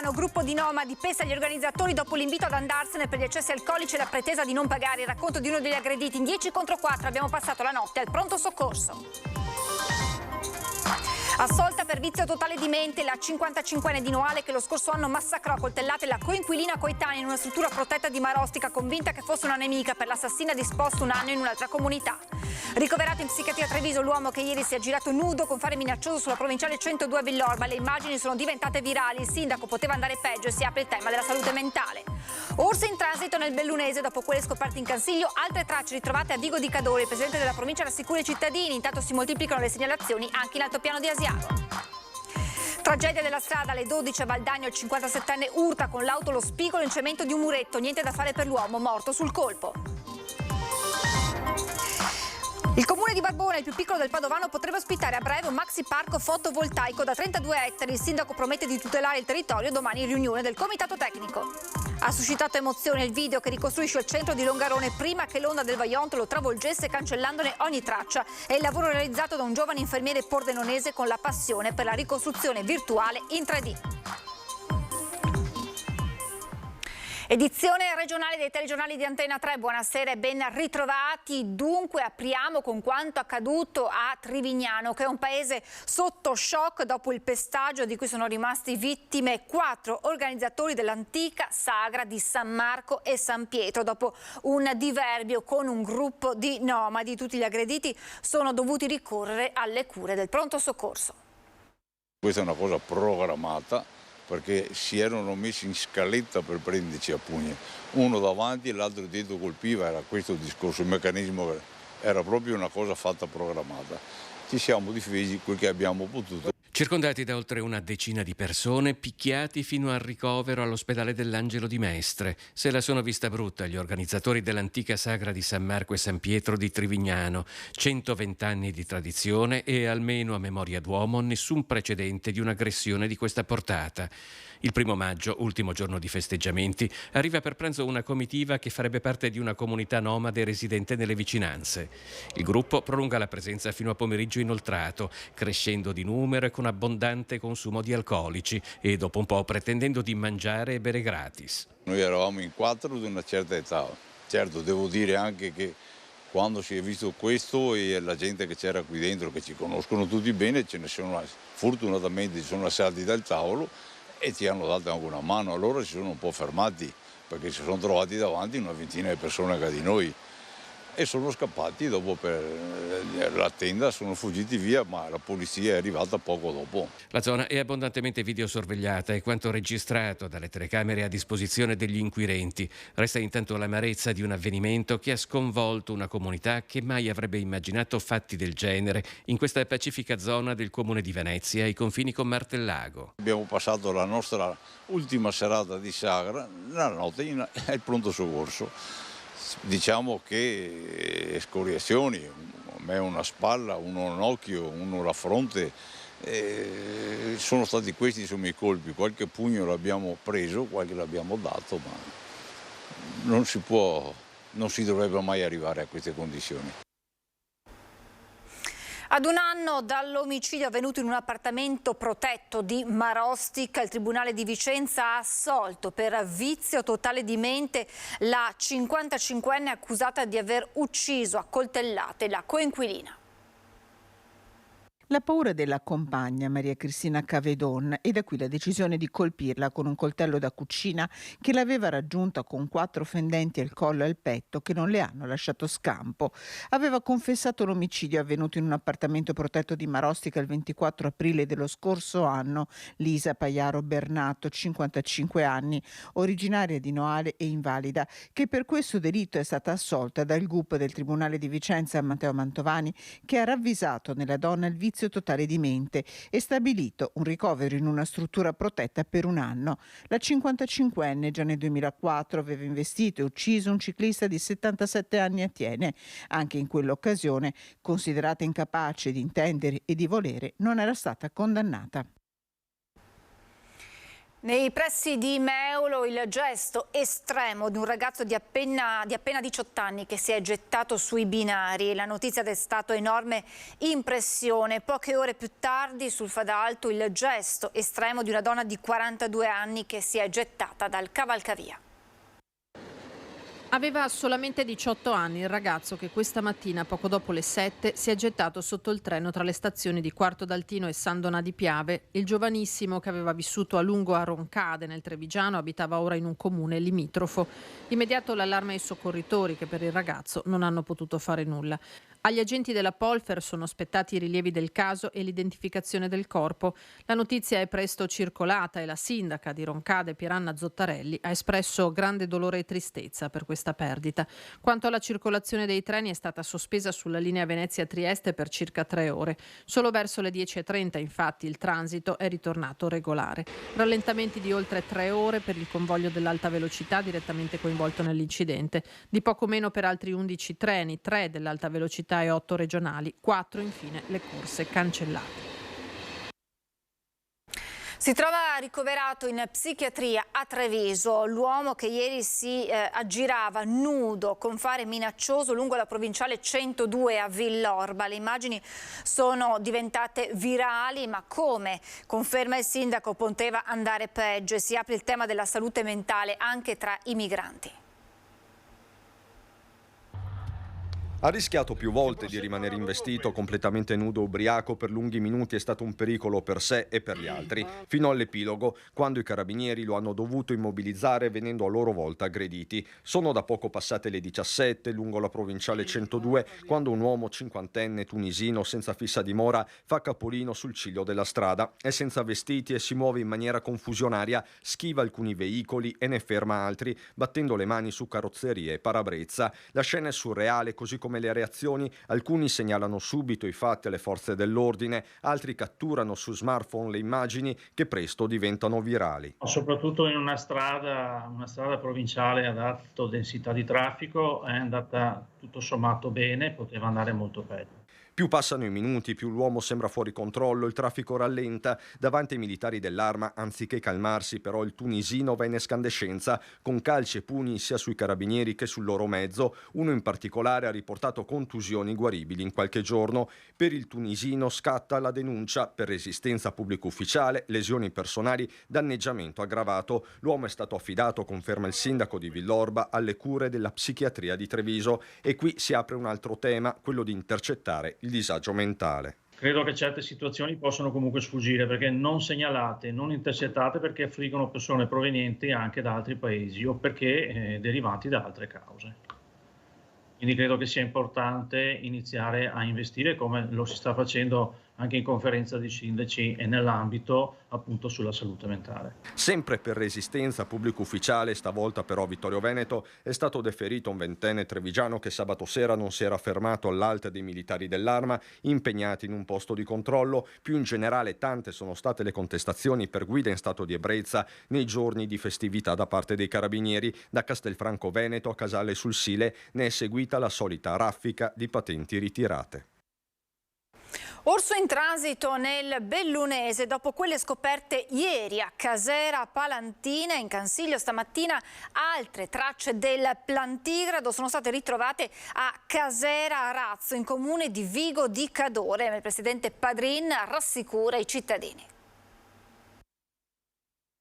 Milano, gruppo di nomadi pesta gli organizzatori dopo l'invito ad andarsene per gli eccessi alcolici e la pretesa di non pagare. Il racconto di uno degli aggrediti: in 10 contro 4 abbiamo passato la notte al pronto soccorso. Assolta per vizio totale di mente la 55enne di Noale che lo scorso anno massacrò a coltellate la coinquilina coetanea in una struttura protetta di Marostica, convinta che fosse una nemica. Per l'assassina ha disposto un anno in un'altra comunità. Ricoverato in psichiatria a Treviso l'uomo che ieri si è girato nudo con fare minaccioso sulla provinciale 102 a Villorba. Le immagini sono diventate virali, il sindaco poteva andare peggio e si apre il tema della salute mentale. Orse in transito nel Bellunese dopo quelle scoperte in Cansiglio, altre tracce ritrovate a Vigo di Cadore. Il presidente della provincia rassicura i cittadini, intanto si moltiplicano le segnalazioni anche in altopiano di Asiago. Tragedia della strada alle 12 a Valdagno, il 57enne urta con l'auto lo spigolo in cemento di un muretto, niente da fare per l'uomo, morto sul colpo. Il comune di Barbona, il più piccolo del Padovano, potrebbe ospitare a breve un maxi parco fotovoltaico da 32 ettari. Il sindaco promette di tutelare il territorio, domani riunione del comitato tecnico. Ha suscitato emozione il video che ricostruisce il centro di Longarone prima che l'onda del Vajont lo travolgesse, cancellandone ogni traccia. È il lavoro realizzato da un giovane infermiere pordenonese con la passione per la ricostruzione virtuale in 3D. Edizione regionale dei telegiornali di Antena 3, buonasera e ben ritrovati. Dunque apriamo con quanto accaduto a Trivignano, che è un paese sotto shock dopo il pestaggio di cui sono rimasti vittime 4 organizzatori dell'antica sagra di San Marco e San Pietro. Dopo un diverbio con un gruppo di nomadi, tutti gli aggrediti sono dovuti ricorrere alle cure del pronto soccorso. Questa è una cosa programmata, perché si erano messi in scaletta per prenderci a pugni, uno davanti e l'altro dietro colpiva. Era questo il discorso, il meccanismo era proprio una cosa fatta programmata. Ci siamo difesi quel che abbiamo potuto. Circondati da oltre una decina di persone, picchiati fino al ricovero all'ospedale dell'Angelo di Mestre. Se la sono vista brutta gli organizzatori dell'antica sagra di San Marco e San Pietro di Trivignano. 120 anni di tradizione e, almeno a memoria d'uomo, nessun precedente di un'aggressione di questa portata. Il 1° maggio, ultimo giorno di festeggiamenti, arriva per pranzo una comitiva che farebbe parte di una comunità nomade residente nelle vicinanze. Il gruppo prolunga la presenza fino a pomeriggio inoltrato, crescendo di numero e con abbondante consumo di alcolici e dopo un po' pretendendo di mangiare e bere gratis. Noi eravamo in 4 di una certa età. Certo, devo dire anche che quando si è visto questo e la gente che c'era qui dentro, che ci conoscono tutti bene, ce ne sono, fortunatamente ci sono alzati dal tavolo e ci hanno dato anche una mano. Allora si sono un po' fermati, perché si sono trovati davanti una ventina di persone che di noi e sono scappati dopo per la tenda, sono fuggiti via, ma la polizia è arrivata poco dopo. La zona è abbondantemente videosorvegliata e quanto registrato dalle telecamere a disposizione degli inquirenti. Resta intanto l'amarezza di un avvenimento che ha sconvolto una comunità che mai avrebbe immaginato fatti del genere in questa pacifica zona del comune di Venezia ai confini con Martellago. Abbiamo passato la nostra ultima serata di sagra la notte al pronto soccorso. Diciamo che scoriazioni, a me una spalla, uno un occhio, uno la fronte, sono stati questi i miei colpi. Qualche pugno l'abbiamo preso, qualche l'abbiamo dato, ma non si dovrebbe mai arrivare a queste condizioni. Ad un anno dall'omicidio avvenuto in un appartamento protetto di Marostica, il Tribunale di Vicenza ha assolto per vizio totale di mente la 55enne accusata di aver ucciso a coltellate la coinquilina. La paura della compagna Maria Cristina Cavedon e da qui la decisione di colpirla con un coltello da cucina che l'aveva raggiunta con 4 fendenti al collo e al petto che non le hanno lasciato scampo. Aveva confessato l'omicidio avvenuto in un appartamento protetto di Marostica il 24 aprile dello scorso anno. Lisa Paiaro Bernato, 55 anni, originaria di Noale e invalida, che per questo delitto è stata assolta dal GUP del Tribunale di Vicenza Matteo Mantovani, che ha ravvisato nella donna il vizio totale di mente e stabilito un ricovero in una struttura protetta per un anno. La 55enne già nel 2004 aveva investito e ucciso un ciclista di 77 anni a Tiene. Anche in quell'occasione, considerata incapace di intendere e di volere, non era stata condannata. Nei pressi di Meulo il gesto estremo di un ragazzo di appena 18 anni che si è gettato sui binari. La notizia ha destato enorme impressione. Poche ore più tardi sul Fadalto il gesto estremo di una donna di 42 anni che si è gettata dal cavalcavia. Aveva solamente 18 anni il ragazzo che questa mattina, poco dopo le 7, si è gettato sotto il treno tra le stazioni di Quarto d'Altino e San Donà di Piave. Il giovanissimo, che aveva vissuto a lungo a Roncade nel Trevigiano, abitava ora in un comune limitrofo. Immediato l'allarme ai soccorritori, che per il ragazzo non hanno potuto fare nulla. Agli agenti della Polfer sono spettati i rilievi del caso e l'identificazione del corpo. La notizia è presto circolata e la sindaca di Roncade, Pieranna Zottarelli, ha espresso grande dolore e tristezza per questa perdita. Quanto alla circolazione dei treni, è stata sospesa sulla linea Venezia-Trieste per circa 3 ore. Solo verso le 10:30, infatti, il transito è ritornato regolare. Rallentamenti di oltre 3 ore per il convoglio dell'alta velocità direttamente coinvolto nell'incidente. Di poco meno per altri 11 treni, 3 dell'alta velocità e 8 regionali, 4 infine le corse cancellate. Si trova ricoverato in psichiatria a Treviso l'uomo che ieri si aggirava nudo con fare minaccioso lungo la provinciale 102 a Villorba. Le immagini sono diventate virali, ma come conferma il sindaco poteva andare peggio, e si apre il tema della salute mentale anche tra i migranti. Ha rischiato più volte di rimanere investito, completamente nudo, ubriaco per lunghi minuti. È stato un pericolo per sé e per gli altri, fino all'epilogo, quando i carabinieri lo hanno dovuto immobilizzare venendo a loro volta aggrediti. Sono da poco passate le 17 lungo la provinciale 102, quando un uomo cinquantenne tunisino senza fissa dimora fa capolino sul ciglio della strada. È senza vestiti e si muove in maniera confusionaria, schiva alcuni veicoli e ne ferma altri, battendo le mani su carrozzerie e parabrezza. La scena è surreale, così come le reazioni. Alcuni segnalano subito i fatti alle forze dell'ordine, altri catturano su smartphone le immagini che presto diventano virali. Soprattutto in una strada provinciale ad alta densità di traffico è andata tutto sommato bene, poteva andare molto peggio. Più passano i minuti, più l'uomo sembra fuori controllo, il traffico rallenta. Davanti ai militari dell'Arma, anziché calmarsi, però, il tunisino va in escandescenza con calci e pugni sia sui carabinieri che sul loro mezzo. Uno in particolare ha riportato contusioni guaribili in qualche giorno. Per il tunisino scatta la denuncia per resistenza pubblico ufficiale, lesioni personali, danneggiamento aggravato. L'uomo è stato affidato, conferma il sindaco di Villorba, alle cure della psichiatria di Treviso. E qui si apre un altro tema, quello di intercettare il disagio mentale. Credo che certe situazioni possono comunque sfuggire perché non segnalate, non intercettate, perché affliggono persone provenienti anche da altri paesi o perché derivanti da altre cause. Quindi credo che sia importante iniziare a investire, come lo si sta facendo anche in conferenza di sindaci e nell'ambito appunto sulla salute mentale. Sempre per resistenza pubblico ufficiale, stavolta però a Vittorio Veneto, è stato deferito un ventenne trevigiano che sabato sera non si era fermato all'alta dei militari dell'Arma impegnati in un posto di controllo. Più in generale, tante sono state le contestazioni per guida in stato di ebbrezza nei giorni di festività da parte dei carabinieri. Da Castelfranco Veneto a Casale sul Sile ne è seguita la solita raffica di patenti ritirate. Orso in transito nel Bellunese dopo quelle scoperte ieri a Casera Palantina. In Cansiglio stamattina altre tracce del plantigrado sono state ritrovate a Casera Razzo, in comune di Vigo di Cadore. Il presidente Padrin rassicura i cittadini.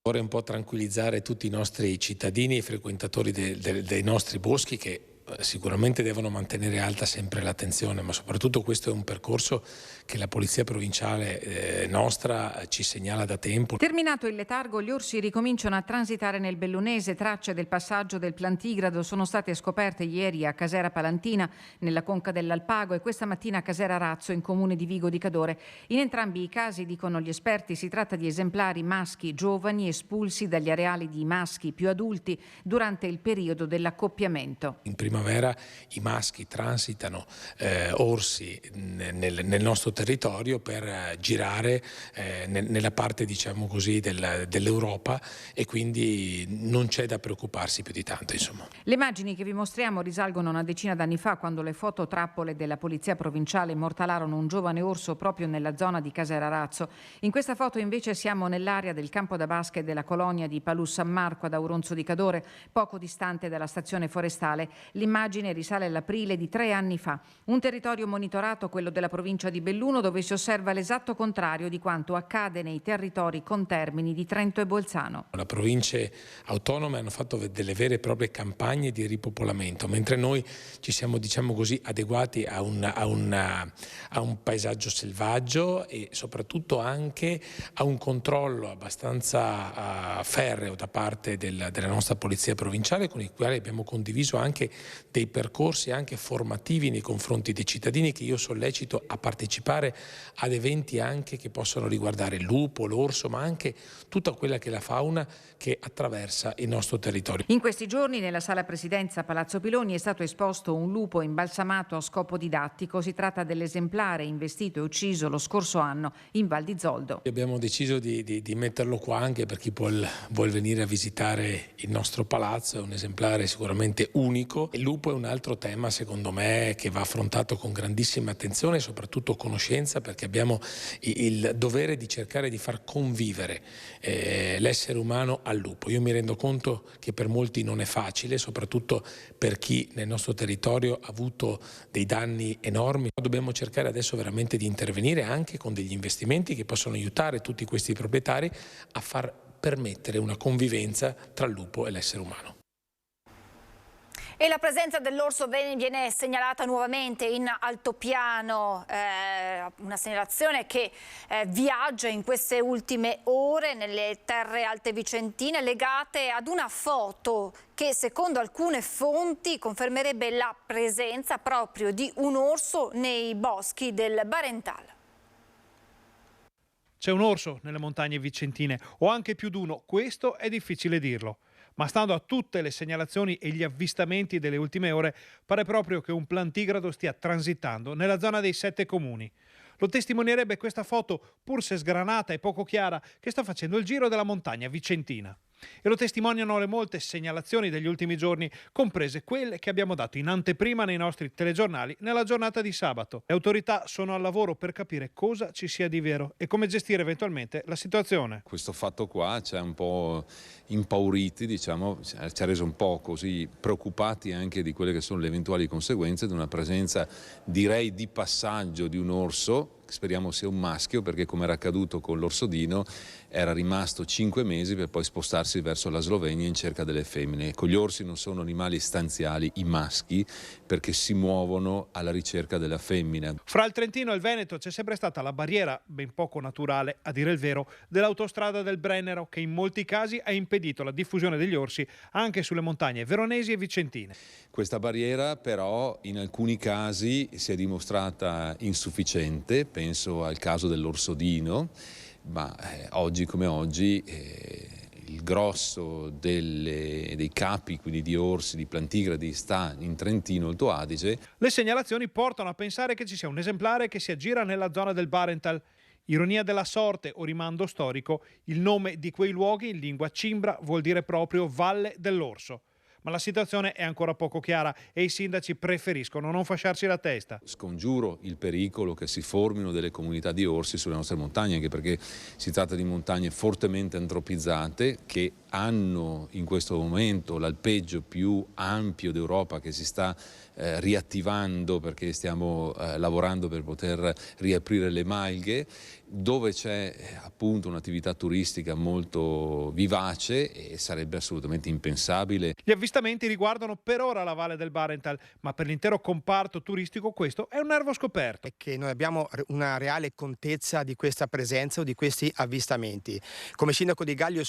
Vorrei un po' tranquillizzare tutti i nostri cittadini e frequentatori dei nostri boschi, che sicuramente devono mantenere alta sempre l'attenzione, ma soprattutto questo è un percorso che la Polizia Provinciale nostra ci segnala da tempo. Terminato il letargo, gli orsi ricominciano a transitare nel Bellunese. Tracce del passaggio del plantigrado sono state scoperte ieri a Casera Palantina, nella conca dell'Alpago, e questa mattina a Casera Razzo, in comune di Vigo di Cadore. In entrambi i casi, dicono gli esperti, si tratta di esemplari maschi giovani espulsi dagli areali di maschi più adulti durante il periodo dell'accoppiamento. In primavera primavera i maschi transitano orsi nel nostro territorio per girare nella parte, diciamo così, dell'Europa, e quindi non c'è da preoccuparsi più di tanto, insomma. Le immagini che vi mostriamo risalgono a una decina d'anni fa, quando le fototrappole della polizia provinciale immortalarono un giovane orso proprio nella zona di Caserarazzo. In questa foto invece siamo nell'area del campo da basket della colonia di Palus San Marco ad Auronzo di Cadore, poco distante dalla stazione forestale. L'immagine risale all'aprile di 3 anni fa. Un territorio monitorato, quello della provincia di Belluno, dove si osserva l'esatto contrario di quanto accade nei territori contermini di Trento e Bolzano. Le province autonome hanno fatto delle vere e proprie campagne di ripopolamento, mentre noi ci siamo, diciamo così, adeguati a un paesaggio selvaggio e soprattutto anche a un controllo abbastanza ferreo da parte della nostra polizia provinciale, con i quali abbiamo condiviso anche dei percorsi anche formativi nei confronti dei cittadini, che io sollecito a partecipare ad eventi anche che possono riguardare il lupo, l'orso, ma anche tutta quella che è la fauna che attraversa il nostro territorio. In questi giorni nella sala presidenza Palazzo Piloni è stato esposto un lupo imbalsamato a scopo didattico. Si tratta dell'esemplare investito e ucciso lo scorso anno in Val di Zoldo. Abbiamo deciso di metterlo qua anche per chi vuol venire a visitare il nostro palazzo. È un esemplare sicuramente unico. Il lupo è un altro tema, secondo me, che va affrontato con grandissima attenzione e soprattutto conoscenza, perché abbiamo il dovere di cercare di far convivere l'essere umano al lupo. Io mi rendo conto che per molti non è facile, soprattutto per chi nel nostro territorio ha avuto dei danni enormi. Dobbiamo cercare adesso veramente di intervenire anche con degli investimenti che possono aiutare tutti questi proprietari a far permettere una convivenza tra il lupo e l'essere umano. E la presenza dell'orso viene segnalata nuovamente in altopiano, una segnalazione che viaggia in queste ultime ore nelle terre alte vicentine, legate ad una foto che secondo alcune fonti confermerebbe la presenza proprio di un orso nei boschi del Barental. C'è un orso nelle montagne vicentine, o anche più di uno, questo è difficile dirlo. Ma stando a tutte le segnalazioni e gli avvistamenti delle ultime ore, pare proprio che un plantigrado stia transitando nella zona dei 7 comuni. Lo testimonierebbe questa foto, pur se sgranata e poco chiara, che sta facendo il giro della montagna vicentina. E lo testimoniano le molte segnalazioni degli ultimi giorni, comprese quelle che abbiamo dato in anteprima nei nostri telegiornali nella giornata di sabato. Le autorità sono al lavoro per capire cosa ci sia di vero e come gestire eventualmente la situazione. Questo fatto qua ci ha un po' impauriti, diciamo, ci ha reso un po' così preoccupati anche di quelle che sono le eventuali conseguenze di una presenza, direi, di passaggio di un orso. Speriamo sia un maschio, perché come era accaduto con l'orsodino era rimasto 5 mesi per poi spostarsi verso la Slovenia in cerca delle femmine. Con gli orsi non sono animali stanziali i maschi, perché si muovono alla ricerca della femmina. Fra il Trentino e il Veneto c'è sempre stata la barriera, ben poco naturale a dire il vero, dell'autostrada del Brennero, che in molti casi ha impedito la diffusione degli orsi anche sulle montagne veronesi e vicentine. Questa barriera però in alcuni casi si è dimostrata insufficiente, penso al caso dell'orsodino, ma oggi come oggi il grosso dei capi, quindi di orsi, di plantigradi, sta in Trentino Alto Adige. Le segnalazioni portano a pensare che ci sia un esemplare che si aggira nella zona del Barental. Ironia della sorte o rimando storico, il nome di quei luoghi in lingua cimbra vuol dire proprio Valle dell'Orso. Ma la situazione è ancora poco chiara e i sindaci preferiscono non fasciarsi la testa. Scongiuro il pericolo che si formino delle comunità di orsi sulle nostre montagne, anche perché si tratta di montagne fortemente antropizzate che hanno in questo momento l'alpeggio più ampio d'Europa, che si sta riattivando perché stiamo lavorando per poter riaprire le malghe, dove c'è appunto un'attività turistica molto vivace e sarebbe assolutamente impensabile. Gli avvistamenti riguardano per ora la Valle del Barental, ma per l'intero comparto turistico questo è un nervo scoperto. È che noi abbiamo una reale contezza di questa presenza o di questi avvistamenti. Come sindaco di Gaglio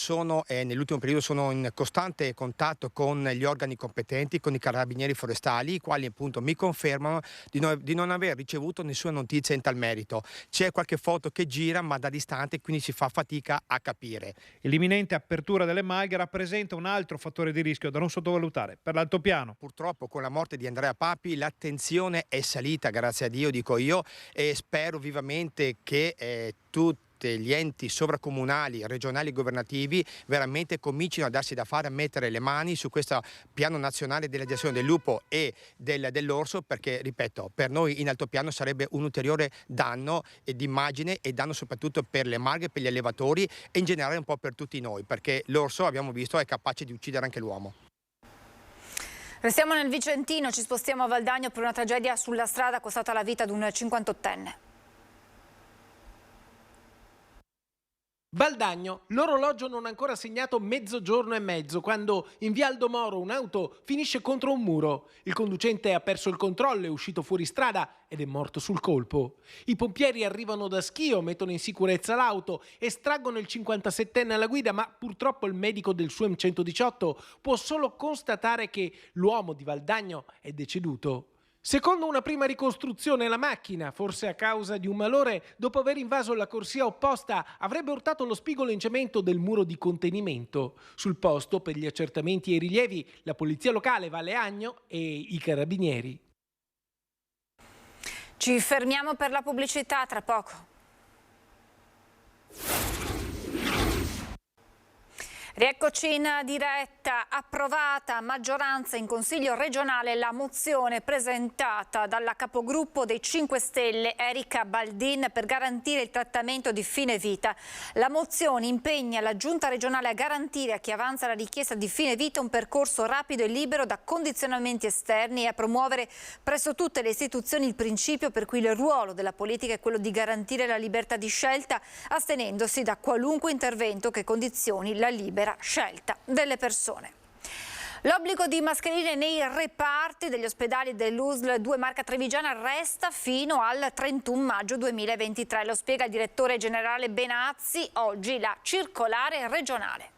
nell'ultimo periodo sono in costante contatto con gli organi competenti, con i carabinieri forestali, i quali appunto mi confermano di non aver ricevuto nessuna notizia in tal merito. C'è qualche foto che gira ma da distante, quindi si fa fatica a capire. L'imminente apertura delle malghe rappresenta un altro fattore di rischio da non sottovalutare per l'altopiano. Purtroppo con la morte di Andrea Papi l'attenzione è salita, grazie a Dio dico io, e spero vivamente che tutti gli enti sovracomunali, regionali e governativi veramente comincino a darsi da fare, a mettere le mani su questo piano nazionale della gestione del lupo e dell'orso, perché, ripeto, per noi in altopiano sarebbe un ulteriore danno d'immagine e danno soprattutto per le malghe, per gli allevatori e in generale un po' per tutti noi, perché l'orso, abbiamo visto, è capace di uccidere anche l'uomo. Restiamo nel Vicentino, ci spostiamo a Valdagno per una tragedia sulla strada costata la vita ad un 58enne. Valdagno, l'orologio non ha ancora segnato mezzogiorno e mezzo quando in via Aldomoro un'auto finisce contro un muro. Il conducente ha perso il controllo, è uscito fuori strada ed è morto sul colpo. I pompieri arrivano da Schio, mettono in sicurezza l'auto, estraggono il 57enne alla guida, ma purtroppo il medico del SUEM 118 può solo constatare che l'uomo di Valdagno è deceduto. Secondo una prima ricostruzione, la macchina, forse a causa di un malore, dopo aver invaso la corsia opposta, avrebbe urtato lo spigolo in cemento del muro di contenimento. Sul posto, per gli accertamenti e i rilievi, la polizia locale, Valle Agno e i carabinieri. Ci fermiamo per la pubblicità, tra poco. Rieccoci in diretta. Approvata a maggioranza in Consiglio regionale la mozione presentata dalla capogruppo dei 5 Stelle Erika Baldin per garantire il trattamento di fine vita. La mozione impegna la Giunta regionale a garantire a chi avanza la richiesta di fine vita un percorso rapido e libero da condizionamenti esterni e a promuovere presso tutte le istituzioni il principio per cui il ruolo della politica è quello di garantire la libertà di scelta, astenendosi da qualunque intervento che condizioni la libera scelta delle persone. L'obbligo di mascherine nei reparti degli ospedali dell'USL 2 Marca Trevigiana resta fino al 31 maggio 2023. Lo spiega il direttore generale Benazzi, oggi la circolare regionale.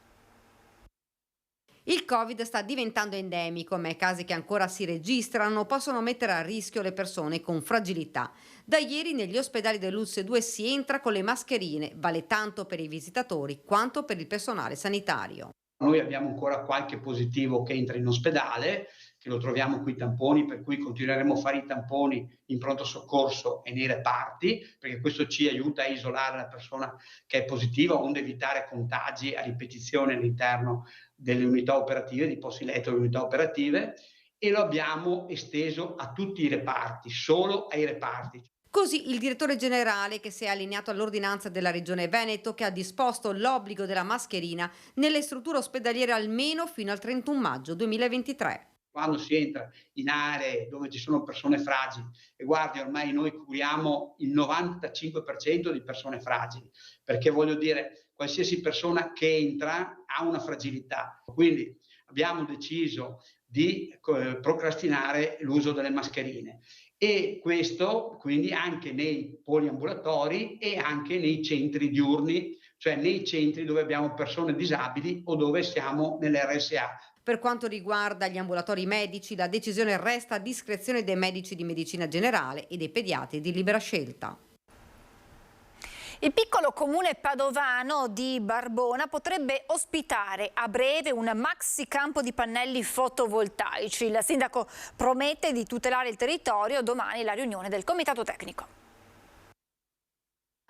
Il Covid sta diventando endemico, ma i casi che ancora si registrano possono mettere a rischio le persone con fragilità. Da ieri negli ospedali dell'USL 2 si entra con le mascherine, vale tanto per i visitatori quanto per il personale sanitario. Noi abbiamo ancora qualche positivo che entra in ospedale, che lo troviamo qui i tamponi, per cui continueremo a fare i tamponi in pronto soccorso e nei reparti, perché questo ci aiuta a isolare la persona che è positiva, onde evitare contagi a ripetizione all'interno delle unità operative, di posti letto delle unità operative, e lo abbiamo esteso a tutti i reparti, solo ai reparti. Così il direttore generale, che si è allineato all'ordinanza della Regione Veneto, che ha disposto l'obbligo della mascherina nelle strutture ospedaliere almeno fino al 31 maggio 2023. Quando si entra in aree dove ci sono persone fragili, e guardi, ormai noi curiamo il 95% di persone fragili, perché voglio dire, qualsiasi persona che entra ha una fragilità. Quindi abbiamo deciso di procrastinare l'uso delle mascherine. E questo quindi anche nei poliambulatori e anche nei centri diurni, cioè nei centri dove abbiamo persone disabili o dove siamo nelle RSA. Per quanto riguarda gli ambulatori medici, la decisione resta a discrezione dei medici di medicina generale e dei pediatri di libera scelta. Il piccolo comune padovano di Barbona potrebbe ospitare a breve un maxi campo di pannelli fotovoltaici. Il sindaco promette di tutelare il territorio, domani la riunione del comitato tecnico.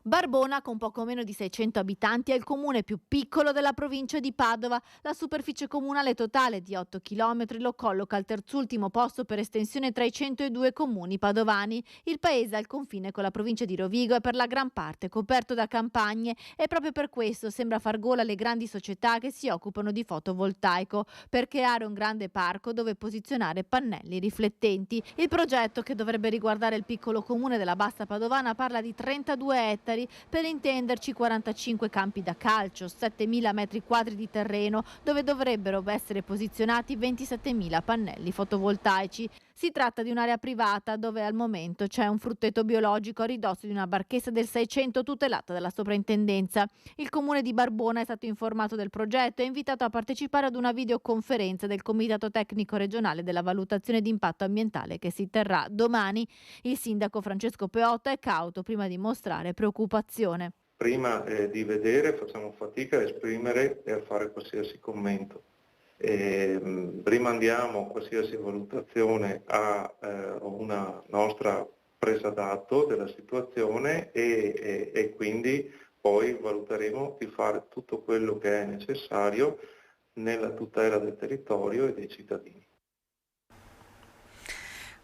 Barbona, con poco meno di 600 abitanti, è il comune più piccolo della provincia di Padova. La superficie comunale totale di 8 km lo colloca al terzultimo posto per estensione tra i 102 comuni padovani. Il paese al confine con la provincia di Rovigo è per la gran parte coperto da campagne e proprio per questo sembra far gola alle grandi società che si occupano di fotovoltaico per creare un grande parco dove posizionare pannelli riflettenti. Il progetto, che dovrebbe riguardare il piccolo comune della Bassa Padovana, parla di 32 ettari. Per intenderci 45 campi da calcio, 7.000 metri quadri di terreno dove dovrebbero essere posizionati 27.000 pannelli fotovoltaici. Si tratta di un'area privata dove al momento c'è un frutteto biologico a ridosso di una barchessa del 600 tutelata dalla soprintendenza. Il comune di Barbona è stato informato del progetto e invitato a partecipare ad una videoconferenza del Comitato Tecnico Regionale della Valutazione di Impatto Ambientale che si terrà domani. Il sindaco Francesco Peotta è cauto prima di mostrare preoccupazione. Prima di vedere facciamo fatica a esprimere e a fare qualsiasi commento. Rimandiamo qualsiasi valutazione a una nostra presa d'atto della situazione e quindi poi valuteremo di fare tutto quello che è necessario nella tutela del territorio e dei cittadini.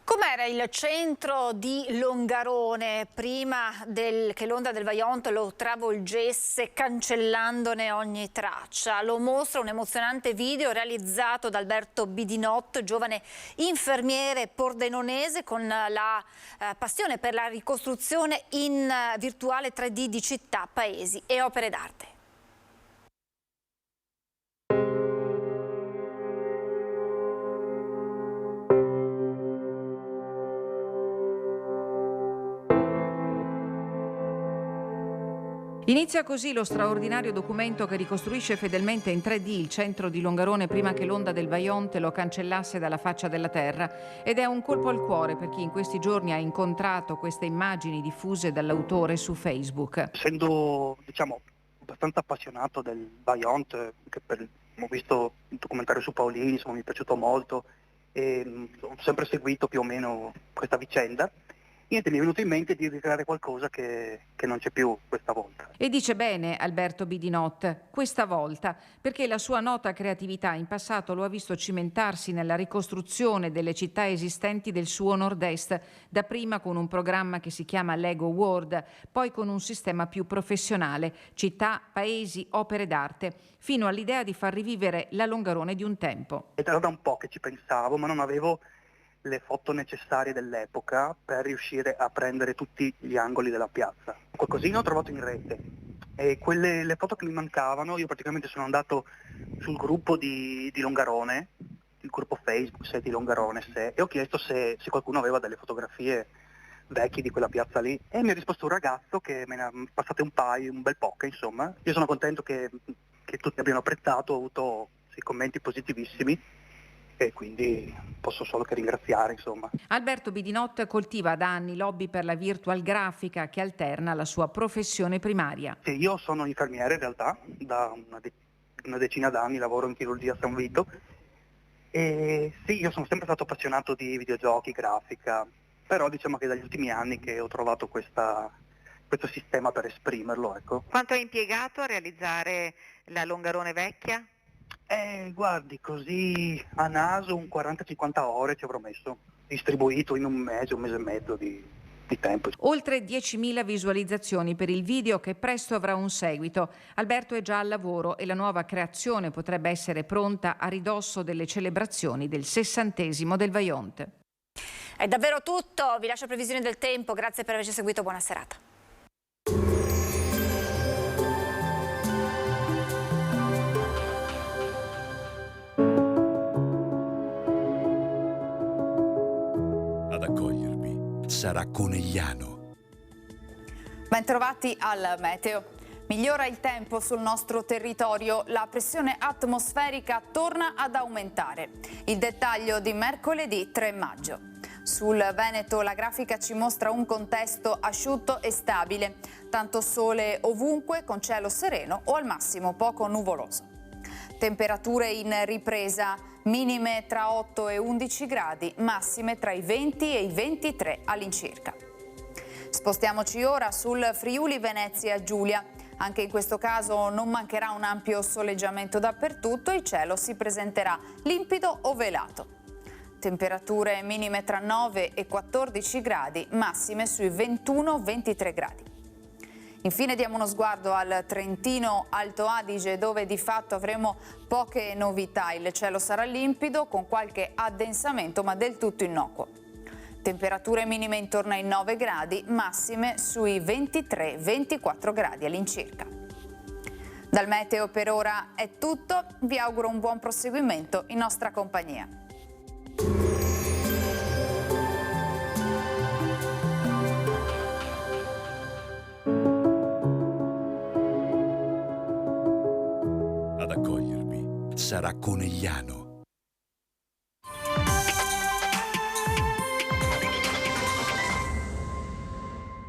Com'era il centro di Longarone prima che l'onda del Vajont lo travolgesse cancellandone ogni traccia? Lo mostra un emozionante video realizzato da Alberto Bidinot, giovane infermiere pordenonese con la passione per la ricostruzione in virtuale 3D di città, paesi e opere d'arte. Inizia così lo straordinario documento che ricostruisce fedelmente in 3D il centro di Longarone prima che l'onda del Vajont lo cancellasse dalla faccia della terra, ed è un colpo al cuore per chi in questi giorni ha incontrato queste immagini diffuse dall'autore su Facebook. Essendo, abbastanza appassionato del Vajont, ho visto il documentario su Paolini, mi è piaciuto molto e ho sempre seguito più o meno questa vicenda. Niente, mi è venuto in mente di ricreare qualcosa che non c'è più questa volta. E dice bene Alberto Bidinot, questa volta, perché la sua nota creatività in passato lo ha visto cimentarsi nella ricostruzione delle città esistenti del suo nord-est, dapprima con un programma che si chiama Lego World, poi con un sistema più professionale, città, paesi, opere d'arte, fino all'idea di far rivivere la Longarone di un tempo. Era da un po' che ci pensavo, ma non avevo le foto necessarie dell'epoca per riuscire a prendere tutti gli angoli della piazza. Qualcosina ho trovato in rete e le foto che mi mancavano, io praticamente sono andato sul gruppo di Longarone, il gruppo Facebook di Longarone, e ho chiesto se qualcuno aveva delle fotografie vecchie di quella piazza lì, e mi ha risposto un ragazzo che me ne ha passate un bel po', insomma. Io sono contento che tutti abbiano apprezzato, ho avuto commenti positivissimi, e quindi posso solo che ringraziare, insomma. Alberto Bidinot coltiva da anni l'hobby per la virtual grafica che alterna alla sua professione primaria. Sì, io sono infermiere in realtà, da una decina d'anni lavoro in chirurgia a San Vito e sì, io sono sempre stato appassionato di videogiochi, grafica, però diciamo che dagli ultimi anni che ho trovato questo sistema per esprimerlo, ecco. Quanto hai impiegato a realizzare la Longarone vecchia? Guardi, così a naso un 40-50 ore ci avrò messo, distribuito in un mese e mezzo di tempo. Oltre 10.000 visualizzazioni per il video che presto avrà un seguito. Alberto è già al lavoro e la nuova creazione potrebbe essere pronta a ridosso delle celebrazioni del 60° del Vajont. È davvero tutto, vi lascio previsioni del tempo, grazie per averci seguito, buona serata. Ad accogliervi sarà Conegliano. Bentrovati al meteo. Migliora il tempo sul nostro territorio, la pressione atmosferica torna ad aumentare. Il dettaglio di mercoledì 3 maggio. Sul Veneto la grafica ci mostra un contesto asciutto e stabile, tanto sole ovunque con cielo sereno o al massimo poco nuvoloso. Temperature in ripresa, minime tra 8 e 11 gradi, massime tra i 20 e i 23 all'incirca. Spostiamoci ora sul Friuli Venezia Giulia. Anche in questo caso non mancherà un ampio soleggiamento dappertutto, il cielo si presenterà limpido o velato. Temperature minime tra 9 e 14 gradi, massime sui 21-23 gradi. Infine diamo uno sguardo al Trentino Alto Adige, dove di fatto avremo poche novità. Il cielo sarà limpido con qualche addensamento ma del tutto innocuo. Temperature minime intorno ai 9 gradi, massime sui 23-24 gradi all'incirca. Dal meteo per ora è tutto, vi auguro un buon proseguimento in nostra compagnia. Ad accogliervi sarà Conegliano.